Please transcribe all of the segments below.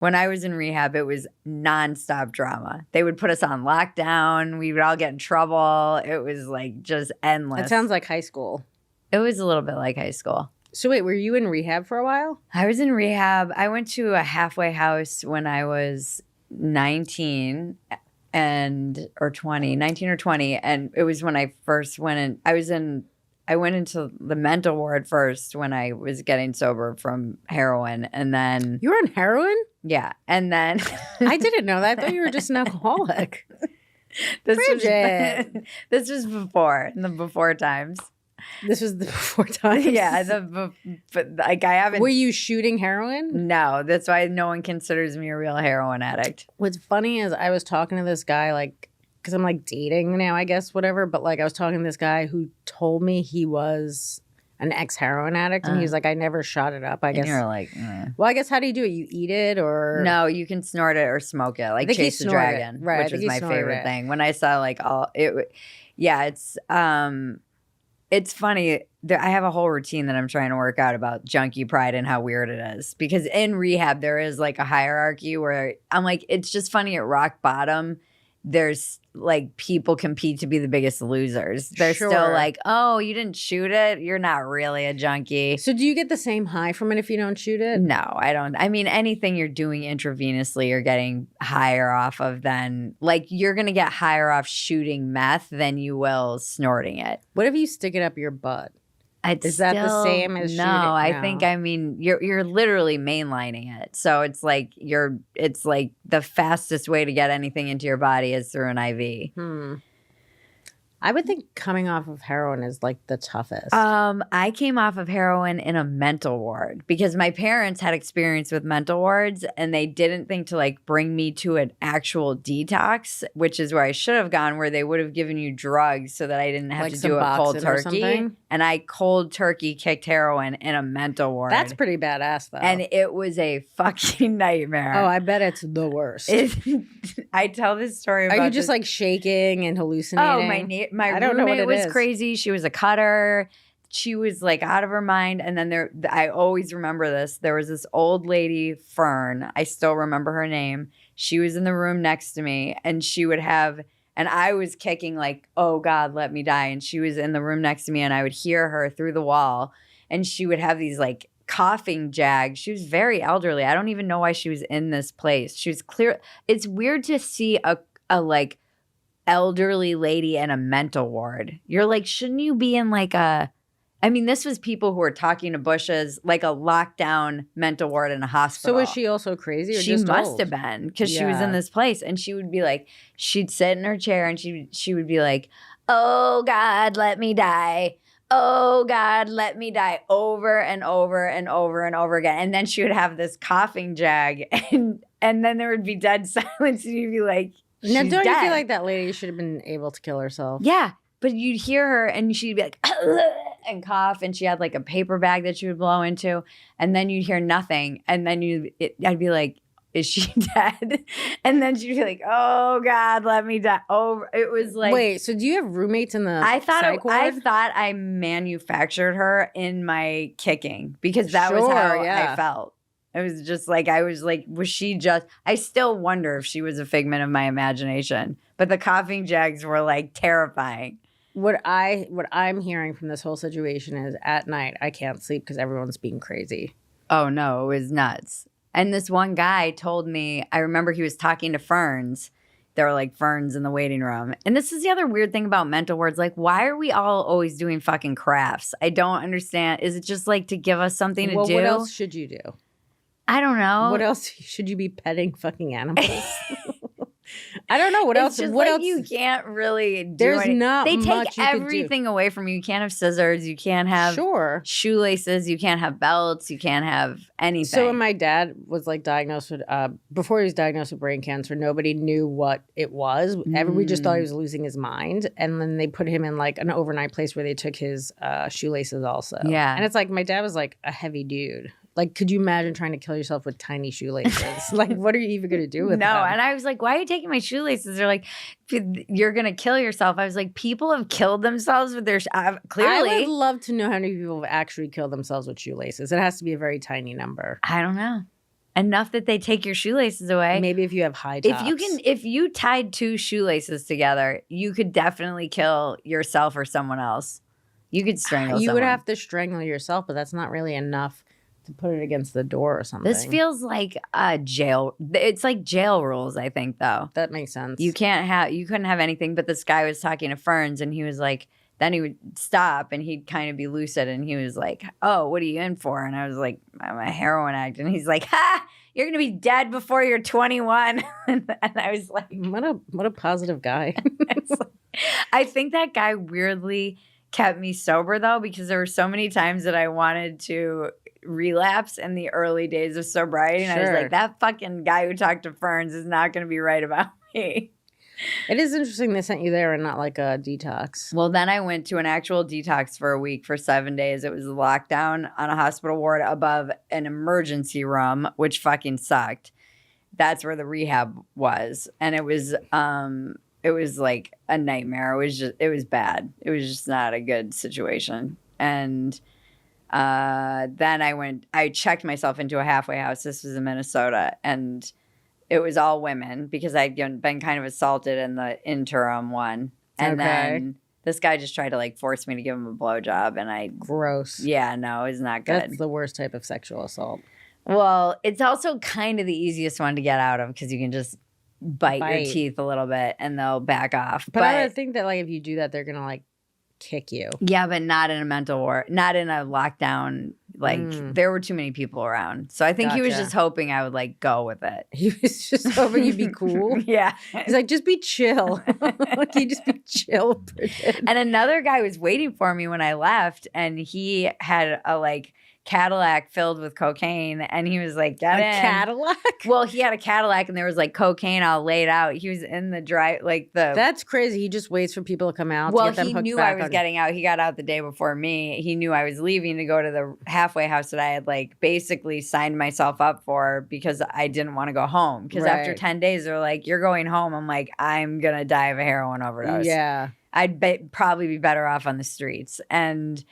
When I was in rehab, it was nonstop drama. They would put us on lockdown. We would all get in trouble. It was like just endless. That sounds like high school. It was a little bit like high school. So wait, were you in rehab for a while? I was in rehab. I went to a halfway house when I was 19 or 20, 19 or 20. And it was when I first went in. I went into the mental ward first when I was getting sober from heroin. And then. You were on heroin? Yeah. And then. I didn't know that. I thought you were just an alcoholic. This was before, in the before times. This was the before times? Yeah. But like I haven't. Were you shooting heroin? No. That's why no one considers me a real heroin addict. What's funny is I was talking to this guy, like, because I'm like dating now, I guess, whatever. But like I was talking to this guy who told me he was an ex-heroin addict. And he was like, I never shot it up, I guess. And you're like, Well, I guess how do you do it? You eat it or? No, you can snort it or smoke it. Like Chase the Dragon, right, which was my favorite thing. When I saw like it's funny. I have a whole routine that I'm trying to work out about junkie pride and how weird it is. Because in rehab, there is like a hierarchy where I'm like, it's just funny at rock bottom. There's like people compete to be the biggest losers. They're still like, oh, you didn't shoot it? You're not really a junkie. So do you get the same high from it if you don't shoot it? No, I don't. I mean, anything you're doing intravenously, you're getting higher off of than, like, you're going to get higher off shooting meth than you will snorting it. What if you stick it up your butt? Is that the same as shooting? No, I think, I mean, you're literally mainlining it. So it's like the fastest way to get anything into your body is through an IV. I would think coming off of heroin is like the toughest. I came off of heroin in a mental ward because my parents had experience with mental wards and they didn't think to like bring me to an actual detox, which is where I should have gone, where they would have given you drugs so that I didn't have like to do a cold turkey. And I cold turkey kicked heroin in a mental ward. That's pretty badass though. And it was a fucking nightmare. Oh, I bet it's the worst. I tell this story about Are you just like shaking and hallucinating? Oh, my roommate was crazy. She was a cutter. She was like out of her mind. And then I always remember this. There was this old lady, Fern. I still remember her name. She was in the room next to me and she would have, and I was kicking like, oh God, let me die. And she was in the room next to me and I would hear her through the wall and she would have these like coughing jags. She was very elderly. I don't even know why she was in this place. She was clear. It's weird to see a like elderly lady in a mental ward. You're like, shouldn't you be in like this was people who were talking to bushes, like a lockdown mental ward in a hospital. So was she also crazy or she just must old? have been because she was in this place and she would be like, she'd sit in her chair and she would be like, oh God, let me die. Oh God, let me die, over and over and over and over again. And then she would have this coughing jag and then there would be dead silence and you'd be like, now, don't dead. you feel like that lady should have been able to kill herself? Yeah, but you'd hear her and she'd be like, and cough, and she had like a paper bag that she would blow into, and then you'd hear nothing, and then I'd be like, is she dead? And then she'd be like, oh God, let me die. Oh, it was like, wait, so do you have roommates in the I thought ward? I manufactured her in my kicking because that was how I felt. It was just like, I was like, was she just, I still wonder if she was a figment of my imagination. But the coughing jags were like terrifying. What I'm hearing from this whole situation is at night, I can't sleep because everyone's being crazy. Oh no, it was nuts. And this one guy told me, I remember he was talking to ferns. There were like ferns in the waiting room. And this is the other weird thing about mental wards. Like, why are we all always doing fucking crafts? I don't understand. Is it just like to give us something to do? What else should you do? I don't know. What else should you be petting fucking animals? I don't know. What else? Just what like else? You can't really do There's anything. not They much take you could everything away from you. You can't have scissors. You can't have shoelaces. You can't have belts. You can't have anything. So when my dad was like diagnosed with, before he was diagnosed with brain cancer, nobody knew what it was. We just thought he was losing his mind. And then they put him in like an overnight place where they took his shoelaces also. Yeah. And it's like, my dad was like a heavy dude. Like, could you imagine trying to kill yourself with tiny shoelaces? Like, what are you even going to do with them? No, and I was like, why are you taking my shoelaces? They're like, you're going to kill yourself. I was like, people have killed themselves with their clearly. I would love to know how many people have actually killed themselves with shoelaces. It has to be a very tiny number. I don't know. enough that they take your shoelaces away. Maybe if you have high tops. If you tied 2 shoelaces together, you could definitely kill yourself or someone else. You could strangle someone. You would have to strangle yourself, but that's not really enough to put it against the door or something. This feels like a jail. It's like jail rules, I think, though. That makes sense. You couldn't have anything, but this guy was talking to Ferns and he was like, then he would stop and he'd kind of be lucid and he was like, oh, what are you in for? And I was like, I'm a heroin addict. And he's like, ha, you're going to be dead before you're 21. And I was like, what a positive guy. I think that guy weirdly kept me sober, though, because there were so many times that I wanted to relapse in the early days of sobriety. And I was like, that fucking guy who talked to Ferns is not going to be right about me. It is interesting they sent you there and not like a detox. Well, then I went to an actual detox for a week for 7 days. It was a lockdown on a hospital ward above an emergency room, which fucking sucked. That's where the rehab was. And it was like a nightmare. It was bad. It was just not a good situation. And then I checked myself into a halfway house. This was in Minnesota. And it was all women because I'd been kind of assaulted in the interim one. And then this guy just tried to like force me to give him a blowjob. And Gross. Yeah, no, it's not good. That's the worst type of sexual assault. Well, it's also kind of the easiest one to get out of because you can just bite your teeth a little bit and they'll back off. But I would think that like if you do that, they're going to like kick you. Yeah, but not in a mental ward, not in a lockdown. Like there were too many people around. So I think he was just hoping I would like go with it. He was just hoping you'd be cool. Yeah. He's like, just be chill. Can you just be chill, Bridget? And another guy was waiting for me when I left and he had a like Cadillac filled with cocaine and he was like, get in. A Cadillac? Well, he had a Cadillac and there was like cocaine all laid out. He was in the That's crazy. He just waits for people to come out. Well, to get them he hooked knew back I was on. getting out. He got out the day before me. He knew I was leaving to go to the halfway house that I had like basically signed myself up for because I didn't want to go home. Because after 10 days, they're like, you're going home. I'm like, I'm going to die of a heroin overdose. Yeah. I'd probably be better off on the streets. And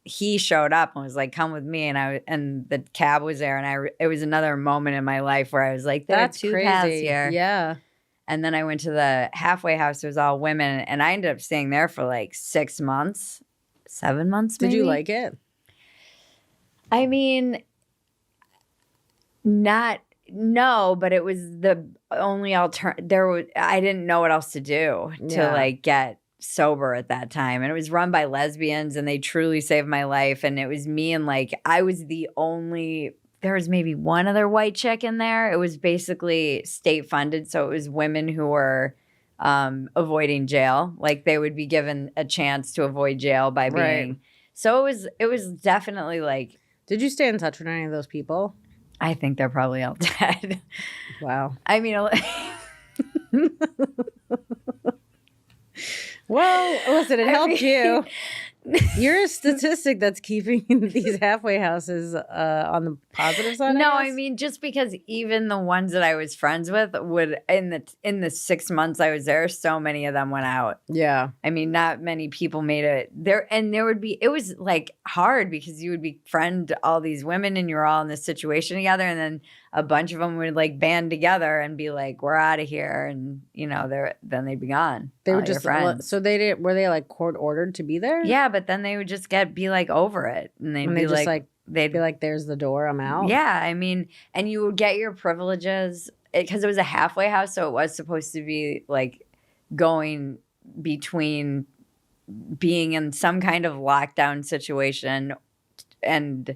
he showed up and was like, come with me. And the cab was there. And it was another moment in my life where I was like, that's two crazy. paths here. Yeah. And then I went to the halfway house. It was all women. And I ended up staying there for like 6 months, 7 months maybe. Did you like it? I mean, no, but it was the only alternative. I didn't know what else to do to like get sober at that time. And it was run by lesbians and they truly saved my life. And it was me and like, I was the only, there was maybe one other white chick in there. It was basically state funded. So it was women who were avoiding jail. Like they would be given a chance to avoid jail by being, so it was definitely like. Did you stay in touch with any of those people? I think they're probably all dead. Wow. I mean, well, listen, it helped you. You're a statistic that's keeping these halfway houses on the positive side. No, I mean just because even the ones that I was friends with would in the 6 months I was there, so many of them went out. Yeah, I mean, not many people made it there, and it was like hard because you would befriend all these women and you're all in this situation together, and then a bunch of them would like band together and be like, "We're out of here," and then they'd be gone. They were just friends. So they didn't. Were they like court ordered to be there? Yeah, but then they would just be like over it, and they'd be like they'd be like, "There's the door, I'm out." Yeah, I mean, and you would get your privileges because it was a halfway house, so it was supposed to be like going between being in some kind of lockdown situation and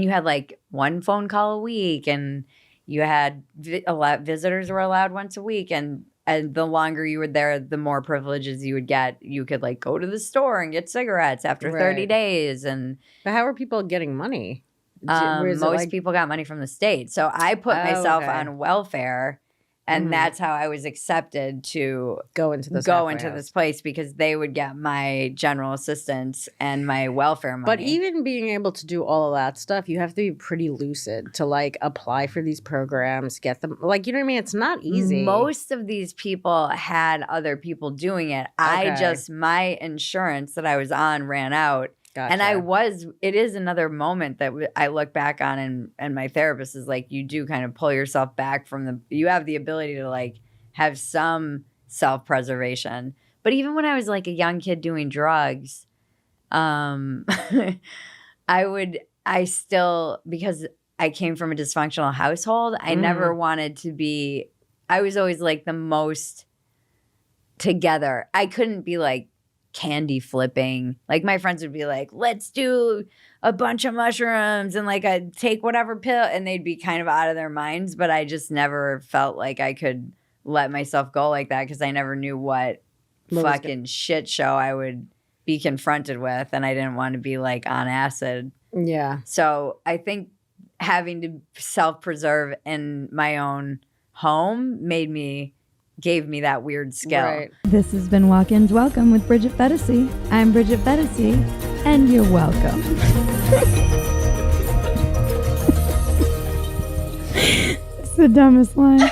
you had like one phone call a week, and you had visitors were allowed once a week, and the longer you were there, the more privileges you would get. You could like go to the store and get cigarettes after 30 days. But how are people getting money? Most people got money from the state. So I put myself on welfare. And that's how I was accepted to go into this place because they would get my general assistance and my welfare money. But even being able to do all of that stuff, you have to be pretty lucid to like apply for these programs, get them. Like, you know what I mean? It's not easy. Most of these people had other people doing it. Okay. My insurance that I was on ran out. Gotcha. And it is another moment that I look back on, and my therapist is like, you do kind of pull yourself back from you have the ability to like have some self-preservation. But even when I was like a young kid doing drugs, I still, because I came from a dysfunctional household, I never wanted to be, I was always like the most together. I couldn't be like candy flipping. Like my friends would be like, let's do a bunch of mushrooms and like I'd take whatever pill, and they'd be kind of out of their minds. But I just never felt like I could let myself go like that because I never knew what fucking shit show I would be confronted with, and I didn't want to be like on acid. Yeah. So I think having to self-preserve in my own home gave me that weird skill. Right. This has been Walk-Ins Welcome with Bridget Phetasy. I'm Bridget Phetasy, and you're welcome. It's the dumbest line.